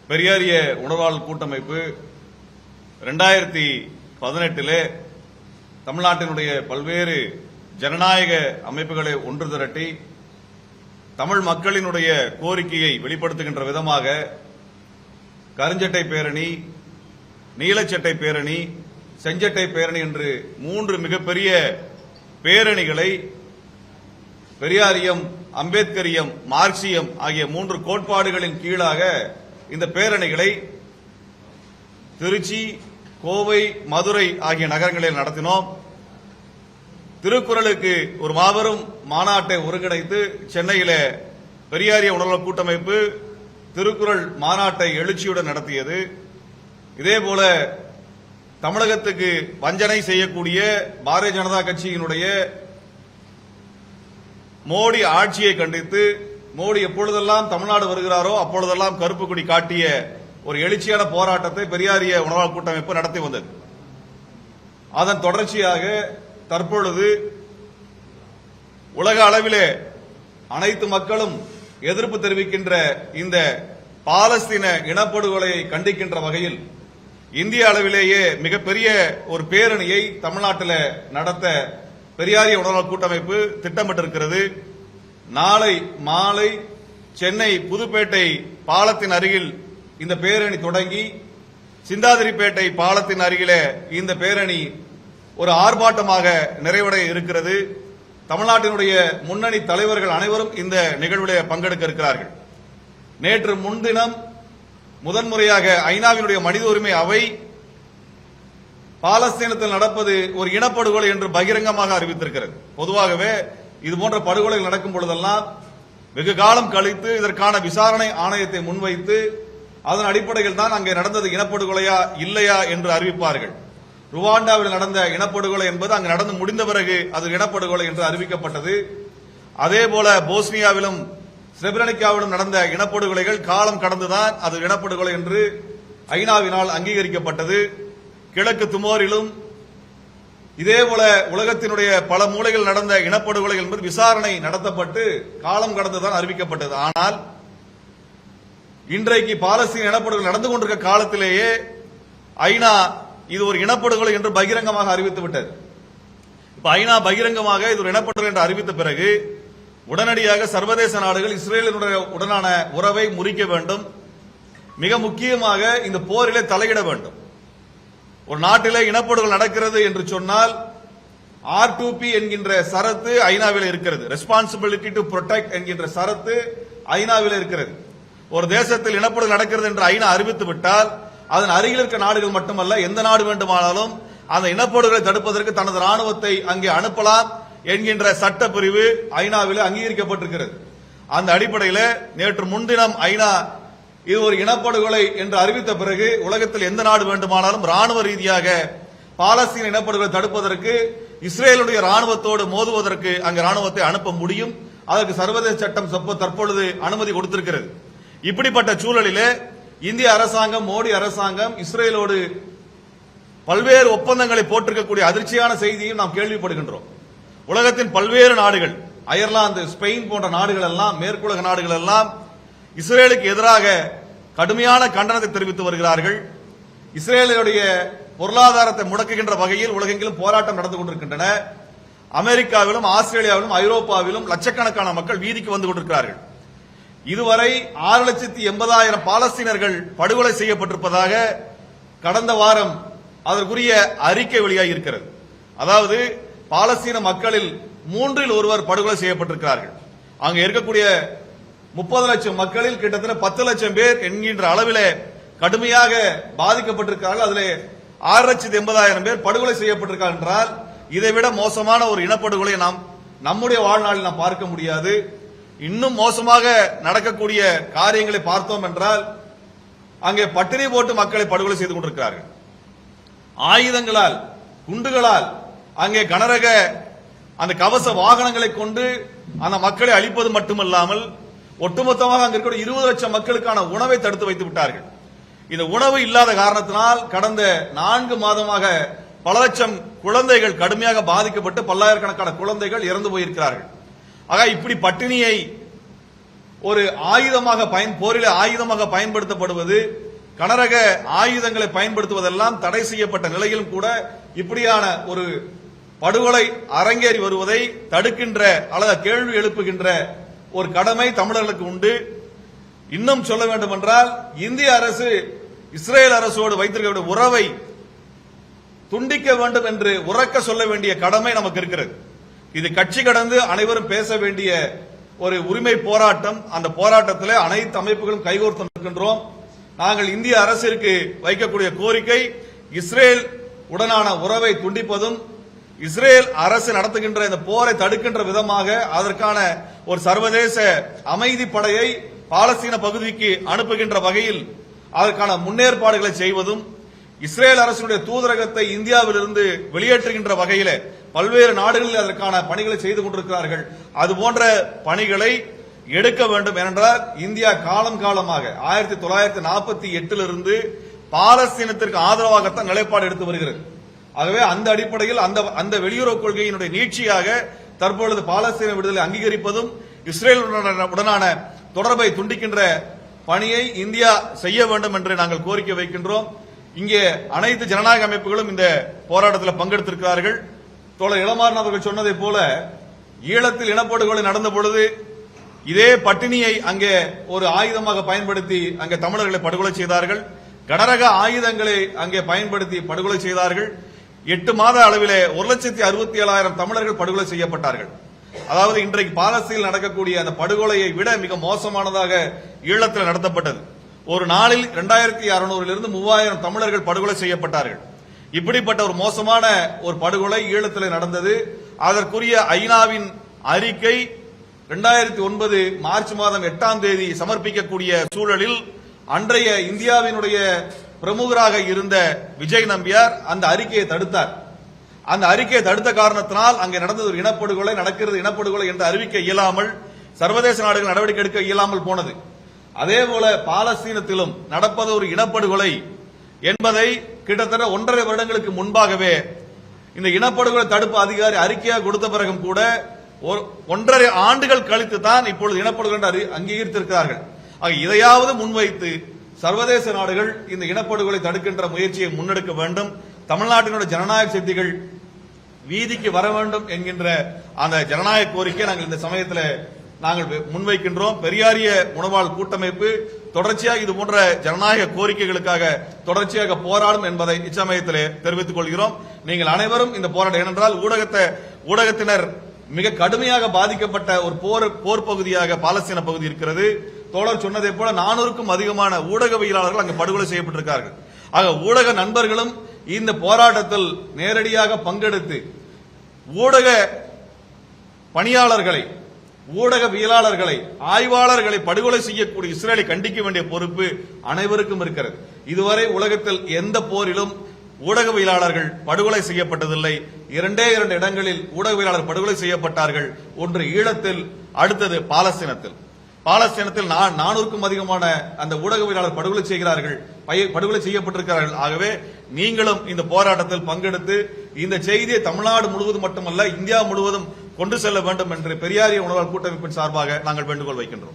பெரியாரிய உணர்வாளர் கூட்டமைப்பு 2018 தமிழ்நாட்டினுடைய பல்வேறு ஜனநாயக அமைப்புகளை ஒன்று திரட்டி தமிழ் மக்களினுடைய கோரிக்கையை வெளிப்படுத்துகின்ற விதமாக கருஞ்சட்டை பேரணி, நீலச்சட்டை பேரணி, செஞ்சட்டை பேரணி என்று 3 மிகப்பெரிய பேரணிகளை பெரியாரியம், அம்பேத்கரியம், மார்க்சியம் ஆகிய 3 கோட்பாடுகளின் கீழாக இந்த பேரணிகளை திருச்சி, கோவை, மதுரை ஆகிய நகரங்களில் நடத்தினோம். திருக்குறளுக்கு ஒரு மாபெரும் மாநாட்டை ஒருங்கிணைத்து சென்னையில பெரியாரிய உணர்வாளர் கூட்டமைப்பு திருக்குறள் மாநாட்டை எழுச்சியுடன் நடத்தியது. இதேபோல தமிழகத்துக்கு வஞ்சனை செய்யக்கூடிய பாரதிய ஜனதா கட்சியினுடைய மோடி ஆட்சியை கண்டித்து மோடி எப்பொழுதெல்லாம் தமிழ்நாடு வருகிறாரோ அப்பொழுதெல்லாம் கருப்பு கொடி காட்டிய ஒரு எழுச்சியான போராட்டத்தை பெரியாரிய உணர்வாளர் கூட்டமைப்பு நடத்தி வந்தது. அதன் தொடர்ச்சியாக தற்பொழுது உலக அளவிலே அனைத்து மக்களும் எதிர்ப்பு தெரிவிக்கின்ற இந்த பாலஸ்தீன இனப்படுகொலையை கண்டிக்கின்ற வகையில் இந்திய அளவிலேயே மிகப்பெரிய ஒரு பேரணியை தமிழ்நாட்டில் நடத்த பெரியாரிய உணர்வாளர் கூட்டமைப்பு திட்டமிட்டிருக்கிறது. நாளை மாலை சென்னை புதுப்பேட்டை பாலத்தின் அருகில் இந்த பேரணி தொடங்கி சிந்தாதிரிப்பேட்டை பாலத்தின் அருகிலே இந்த பேரணி ஒரு ஆர்ப்பாட்டமாக நிறைவடைய இருக்கிறது. தமிழ்நாட்டினுடைய முன்னணி தலைவர்கள் அனைவரும் இந்த நிகழ்விலே பங்கெடுக்க இருக்கிறார்கள். நேற்று முன்தினம் முதன்முறையாக ஐநாவினுடைய மனித உரிமை அவை பாலஸ்தீனத்தில் நடப்பது ஒரு இனப்படுகொலை என்று பகிரங்கமாக அறிவித்திருக்கிறது. பொதுவாகவே இதுபோன்ற படுகொலைகள் நடக்கும் பொழுதெல்லாம் வெகு காலம் கழித்து இதற்கான விசாரணை ஆணையத்தை முன்வைத்து அதன் அடிப்படையில் தான் அங்கே நடந்தது இனப்படுகொலையா இல்லையா என்று அறிவிப்பார்கள். ருவாண்டாவில் நடந்த இனப்படுகொலை என்பது அங்கு நடந்து முடிந்த பிறகு அது இனப்படுகொலை என்று அறிவிக்கப்பட்டது. அதேபோல போஸ்னியாவிலும் ஸ்ரெப்ரனிக்காவிலும் நடந்த இனப்படுகொலைகள் காலம் கடந்துதான் அது இனப்படுகொலை என்று ஐநாவினால் அங்கீகரிக்கப்பட்டது. கிழக்கு திமோரிலும் இதேபோல உலகத்தினுடைய பல மூலைகள் நடந்த இனப்படுகொலை என்பது விசாரணை நடத்தப்பட்டு காலம் கடந்துதான் அறிவிக்கப்பட்டது. ஆனால் இன்றைக்கு பாலஸ்தீன இனப்படுகொலை நடந்து கொண்டிருக்க காலத்திலேயே ஐநா இது ஒரு இனப்படுகொலை என்று பகிரங்கமாக அறிவித்து விட்டது. இப்ப ஐநா பகிரங்கமாக இது ஒரு இனப்படுகொலை என்று அறிவித்த பிறகு உடனடியாக சர்வதேச நாடுகள் இஸ்ரேலினுடைய உடனான உறவை முறிக்க வேண்டும். மிக முக்கியமாக இந்த போரிலே தலையிட வேண்டும். ஒரு நாட்டிலே இனப்படுகொலை நடக்கிறது என்று சொன்னால் R2P என்கின்ற சரத்து ஐநாவில் இருக்கிறது. ரெஸ்பான்சிபிலிட்டி டு புரொடெக்ட் என்கின்ற சரத்து ஐநாவில் இருக்கிறது. ஒரு தேசத்தில் இனப்படுகொலை நடக்கிறது என்று ஐநா அறிவித்து விட்டால் அதன் அருகில் இருக்க நாடுகள் மட்டுமல்ல எந்த நாடு வேண்டுமானாலும் அந்த இனப்படுகொலை தடுப்பதற்கு தனது ராணுவத்தை அங்கே அனுப்பலாம் என்கின்ற சட்ட பிரிவு ஐநாவில் அங்கீகரிக்கப்பட்டிருக்கிறது. அந்த அடிப்படையில் நேற்று முன்தினம் ஐநா இது ஒரு இனப்படுகொலை என்று அறிவித்த பிறகு உலகத்தில் எந்த நாடு வேண்டுமானாலும் ராணுவ ரீதியாக பாலஸ்தீன இனப்படுகொலை தடுப்பதற்கு இஸ்ரேலுடைய ராணுவத்தோடு மோதுவதற்கு அங்கு ராணுவத்தை அனுப்ப முடியும். அதற்கு சர்வதேச சட்டம் தற்பொழுது அனுமதி கொடுத்திருக்கிறது. இப்படிப்பட்ட சூழலிலே இந்திய அரசாங்கம், மோடி அரசாங்கம் இஸ்ரேலோடு பல்வேறு ஒப்பந்தங்களை போட்டிருக்கக்கூடிய அதிர்ச்சியான செய்தியும் நாம் கேள்விப்படுகின்றோம். உலகத்தின் பல்வேறு நாடுகள், அயர்லாந்து, ஸ்பெயின் போன்ற நாடுகள் எல்லாம், மேற்குலக நாடுகள் எல்லாம் இஸ்ரேலுக்கு எதிராக கடுமையான கண்டனத்தை தெரிவித்து வருகிறார்கள். இஸ்ரேலுடைய பொருளாதாரத்தை முடக்குகின்ற வகையில் உலகெங்கிலும் போராட்டம் நடந்து கொண்டிருக்கின்றன. அமெரிக்காவிலும், ஆஸ்திரேலியாவிலும், ஐரோப்பாவிலும் லட்சக்கணக்கான மக்கள் வீதிக்கு வந்து கொண்டிருக்கிறார்கள். இதுவரை 6,80,000 பாலஸ்தீனர்கள் படுகொலை செய்யப்பட்டிருப்பதாக கடந்த வாரம் அதற்குரிய அறிக்கை வெளியாகி இருக்கிறது. அதாவது பாலஸ்தீன மக்களில் 3 ஒருவர் படுகொலை செய்யப்பட்டிருக்கிறார்கள். அங்கு இருக்கக்கூடிய 30 லட்சம் மக்களில் கிட்டத்தட்ட 10 லட்சம் பேர் என்கின்ற அளவிலே கடுமையாக பாதிக்கப்பட்டிருக்கிறார்கள். அதிலே 6,80,000 பேர் படுகொலை செய்யப்பட்டிருக்கிறார்கள் என்றால் இதைவிட மோசமான ஒரு இனப்படுகொலை நாம் நம்முடைய வாழ்நாளில் நாம் பார்க்க முடியாது. இன்னும் மோசமாக நடக்கக்கூடிய காரியங்களை பார்த்தோம் என்றால் அங்கே பட்டினி போட்டு மக்களை படுகொலை செய்து கொண்டிருக்கிறார்கள். ஆயுதங்களால், குண்டுகளால் அங்கே கனரக அந்த கவச வாகனங்களை கொண்டு அந்த மக்களை அழிப்பது மட்டுமல்லாமல் ஒட்டுமொத்தமாக அங்க இருக்கிற 20 லட்சம் மக்களுக்கான உணவை தடுத்து வைத்து விட்டார்கள். இந்த உணவு இல்லாத காரணத்தினால் கடந்த 4 மாதமாக பல லட்சம் குழந்தைகள் கடுமையாக பாதிக்கப்பட்டு பல்லாயிரக்கணக்கான குழந்தைகள் இறந்து போயிருக்கிறார்கள். ஆக இப்படி பட்டினியை ஒரு ஆயுதமாக போரில் ஆயுதமாக பயன்படுத்தப்படுவது, கனரக ஆயுதங்களை பயன்படுத்துவதெல்லாம் தடை செய்யப்பட்ட நிலையிலும் கூட இப்படியான ஒரு படுகொலை அரங்கேறி வருவதை தடுக்கின்ற அல்லது கேள்வி எழுப்புகின்ற ஒரு கடமை தமிழர்களுக்கு உண்டு. இன்னும் சொல்ல வேண்டும் என்றால், இந்திய அரசு இஸ்ரேல் அரசோடு வைத்திருக்க உறவை துண்டிக்க வேண்டும் என்று உரக்க சொல்ல வேண்டிய கடமை நமக்கு இருக்கிறது. இது கட்சி கடந்து அனைவரும் பேச வேண்டிய ஒரு உரிமை போராட்டம். அந்த போராட்டத்தில் அனைத்து அமைப்புகளும் கைகோர்த்து நிற்கின்றோம். நாங்கள் இந்திய அரசிற்கு வைக்கக்கூடிய கோரிக்கை, இஸ்ரேல் உடனான உறவை துண்டிப்பதும், இஸ்ரேல் அரசு நடத்துகின்ற இந்த போரை தடுக்கின்ற விதமாக அதற்கான ஒரு சர்வதேச அமைதி படையை பாலஸ்தீன பகுதிக்கு அனுப்புகின்ற வகையில் அதற்கான முன்னேற்பாடுகளை செய்வதும், இஸ்ரேல் அரசுடைய தூதரகத்தை இந்தியாவிலிருந்து வெளியேற்றுகின்ற வகையில் பல்வேறு நாடுகளில் அதற்கான பணிகளை செய்து கொண்டிருக்கிறார்கள். அதுபோன்ற பணிகளை எடுக்க வேண்டும். ஏனென்றால் இந்தியா காலம் காலமாக 1948 பாலஸ்தீனத்திற்கு ஆதரவாகத்தான் நிலைப்பாடு எடுத்து வருகிறது. ஆகவே அந்த அடிப்படையில் அந்த வெளியுறவு கொள்கையினுடைய நீட்சியாக தற்பொழுது பாலஸ்தீன விடுதலை அங்கீகரிப்பதும், இஸ்ரேல் உடனான தொடர்பை துண்டிக்கின்ற பணியை இந்தியா செய்ய வேண்டும் என்று நாங்கள் கோரிக்கை வைக்கின்றோம். இங்கே அனைத்து ஜனநாயக அமைப்புகளும் இந்த போராட்டத்தில் பங்கெடுத்திருக்கிறார்கள். தோழர் இளமாறன் அவர்கள் சொன்னதை போல, ஈழத்தில் இனப்படுகொலை நடந்த பொழுது இதே பட்டினியை அங்கே ஒரு ஆயுதமாக பயன்படுத்தி அங்கே தமிழர்களை படுகொலை செய்தார்கள். கனரக ஆயுதங்களை அங்கே பயன்படுத்தி படுகொலை செய்தார்கள். 8 மாத அளவிலே 1,67,000 தமிழர்கள் படுகொலை செய்யப்பட்டார்கள். அதாவது இன்றைக்கு பாலஸ்தீனில் நடக்கக்கூடிய அந்த படுகொலையை விட மிக மோசமானதாக ஈழத்தில் நடத்தப்பட்டது. ஒரு நாளில் 2600 3000 தமிழர்கள் படுகொலை செய்யப்பட்டார்கள். இப்படிப்பட்ட ஒரு மோசமான ஒரு படுகொலை ஈழத்தில் நடந்தது. அதற்குரிய ஐநாவின் அறிக்கை 2009 மார்ச் மாதம் 8ஆம் தேதி சமர்ப்பிக்கக்கூடிய சூழலில் அன்றைய இந்தியாவினுடைய பிரமுகராக இருந்த விஜய் நம்பியார் அந்த அறிக்கையை தடுத்தார். அந்த அறிக்கையை தடுத்த காரணத்தினால் அங்கே நடந்தது ஒரு இனப்படுகொலை, நடக்கிறது இனப்படுகொலை என்று அறிவிக்க இயலாமல், சர்வதேச நாடுகள் நடவடிக்கை எடுக்க இயலாமல் போனது. அதேபோல பாலஸ்தீனத்திலும் நடப்பது ஒரு இனப்படுகொலை என்பதை கிட்டத்தட்ட 1.5 வருடங்களுக்கு முன்பாகவே இந்த இனப்படுகொலை தடுப்பு அதிகாரி அறிக்கையாக கொடுத்த பிறகும் கூட 1.5 ஆண்டுகள் கழித்து தான் இப்பொழுது இனப்படுகொலை அங்கீகரித்திருக்கிறார்கள். இதையாவது முன்வைத்து சர்வதேச நாடுகள் இந்த இனப்படுகொலை தடுக்கின்ற முயற்சியை முன்னெடுக்க வேண்டும். தமிழ்நாட்டினுடைய ஜனநாயக சக்திகள் வீதிக்கு வர வேண்டும் என்கின்ற அந்த ஜனநாயக கோரிக்கை நாங்கள் இந்த சமயத்தில் நாங்கள் முன்வைக்கின்றோம். பெரியாரிய உணவாள் கூட்டமைப்பு தொடர்ச்சியாக இது போன்ற ஜனநாயக கோரிக்கைகளுக்காக தொடர்ச்சியாக போராடும் என்பதை இச்சமயத்திலே தெரிவித்துக் கொள்கிறோம். நீங்கள் அனைவரும் இந்த போராட்டம், ஏனென்றால் ஊடகத்தினர் மிக கடுமையாக பாதிக்கப்பட்ட ஒரு போர் பகுதியாக பாலஸ்தீன பகுதி இருக்கிறது. தோழர் சொன்னதை போல 400க்கும் அதிகமான ஊடகவியலாளர்கள் அங்கு படுகொலை செய்யப்பட்டிருக்கிறார்கள். ஆக ஊடக நண்பர்களும் இந்த போராட்டத்தில் நேரடியாக பங்கெடுத்து ஊடக பணியாளர்களை, ஊடகவியலாளர்களை, ஆய்வாளர்களை படுகொலை செய்யக்கூடிய இஸ்ரேலை கண்டிக்க வேண்டிய பொறுப்பு அனைவருக்கும் இருக்கிறது. இதுவரை உலகத்தில் எந்த போரிலும் ஊடகவியலாளர்கள் படுகொலை செய்யப்பட்டதில்லை. 2 இடங்களில் ஊடகவியலாளர் படுகொலை செய்யப்பட்டார்கள். ஒன்று ஈழத்தில், அடுத்தது பாலஸ்தீனத்தில். 400க்கும் அதிகமான அந்த ஊடகவியலாளர் படுகொலை செய்யப்பட்டிருக்கிறார்கள். ஆகவே நீங்களும் இந்த போராட்டத்தில் பங்கெடுத்து இந்த செய்தியை தமிழ்நாடு முழுவதும் மட்டுமல்ல இந்தியா முழுவதும் கொண்டு செல்ல வேண்டும் என்று பெரியாரிய உணவாளர் கூட்டமைப்பின் சார்பாக நாங்கள் வேண்டுகோள் வைக்கின்றோம்.